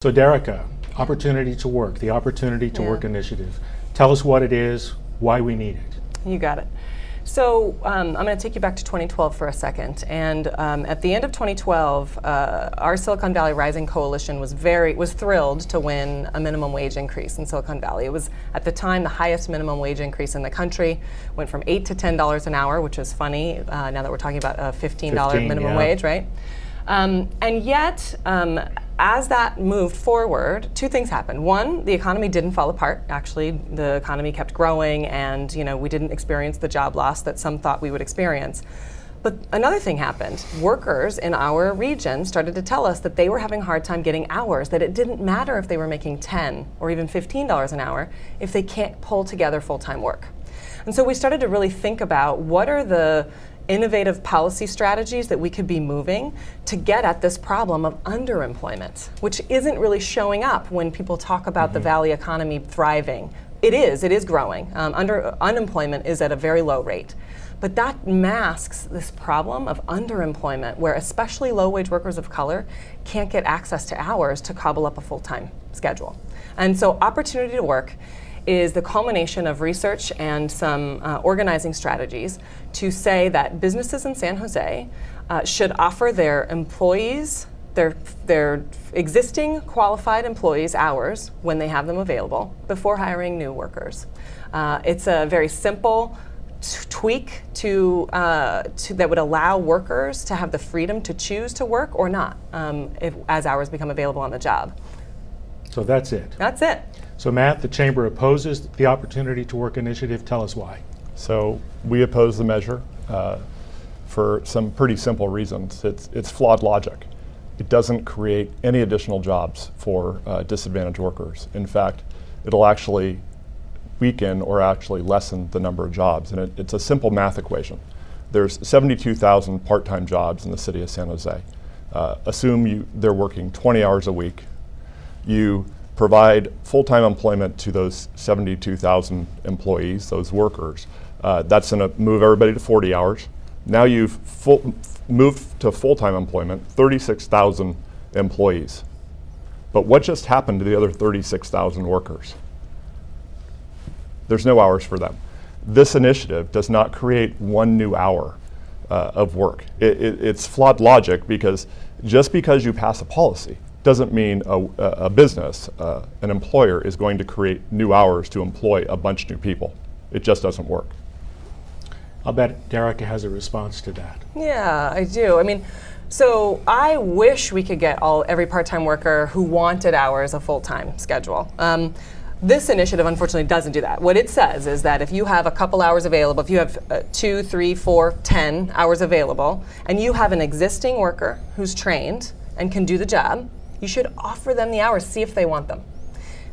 So Derecka, Opportunity to Work, the Opportunity to Work initiative. Tell us what it is, why we need it. You got it. So I'm going to take you back to 2012 for a second. And at the end of 2012, our Silicon Valley Rising Coalition was thrilled to win a minimum wage increase in Silicon Valley. It was at the time the highest minimum wage increase in the country. Went from $8 to $10 an hour, which is funny now that we're talking about a $15 minimum wage, right? And yet, as that moved forward, two things happened. One, the economy didn't fall apart. Actually, the economy kept growing, and we didn't experience the job loss that some thought we would experience. But another thing happened. Workers in our region started to tell us that they were having a hard time getting hours, that it didn't matter if they were making $10 or even $15 an hour if they can't pull together full-time work. And so we started to really think about what are the innovative policy strategies that we could be moving to get at this problem of underemployment, which isn't really showing up when people talk about the Valley economy thriving. It is growing. Unemployment is at a very low rate. But that masks this problem of underemployment, where especially low-wage workers of color can't get access to hours to cobble up a full-time schedule. And so Opportunity to Work is the culmination of research and some organizing strategies to say that businesses in San Jose should offer their employees, their existing qualified employees hours when they have them available before hiring new workers. It's a very simple tweak that would allow workers to have the freedom to choose to work or not as hours become available on the job. So that's it. That's it. So Matt, the Chamber opposes the Opportunity to Work initiative. Tell us why. So we oppose the measure for some pretty simple reasons. It's flawed logic. It doesn't create any additional jobs for disadvantaged workers. In fact, it'll actually weaken or actually lessen the number of jobs. And it's a simple math equation. There's 72,000 part-time jobs in the city of San Jose. Assume they're working 20 hours a week. You provide full-time employment to those 72,000 employees, those workers. That's going to move everybody to 40 hours. Now you've moved to full-time employment, 36,000 employees. But what just happened to the other 36,000 workers? There's no hours for them. This initiative does not create one new hour of work. It's flawed logic, because just because you pass a policy doesn't mean a business, an employer, is going to create new hours to employ a bunch of new people. It just doesn't work. I'll bet Derecka has a response to that. Yeah, I do. I mean, so I wish we could get every part-time worker who wanted hours a full-time schedule. This initiative, unfortunately, doesn't do that. What it says is that if you have a couple hours available, if you have 2, 3, 4, 10 hours available, and you have an existing worker who's trained and can do the job, you should offer them the hours, see if they want them.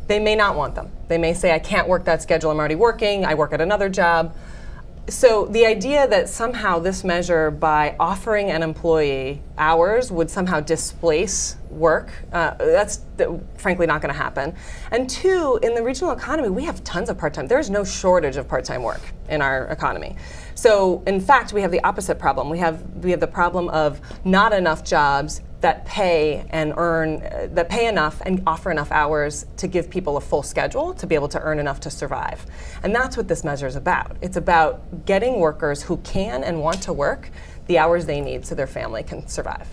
They may not want them. They may say, I can't work that schedule, I'm already working, I work at another job. So the idea that somehow this measure, by offering an employee hours, would somehow displace work, that's frankly not going to happen. And two, in the regional economy, we have tons of part-time. There's no shortage of part-time work in our economy. So in fact, we have the opposite problem. We have the problem of not enough jobs that pay enough and offer enough hours to give people a full schedule to be able to earn enough to survive. And that's what this measure is about. It's about getting workers who can and want to work the hours they need so their family can survive.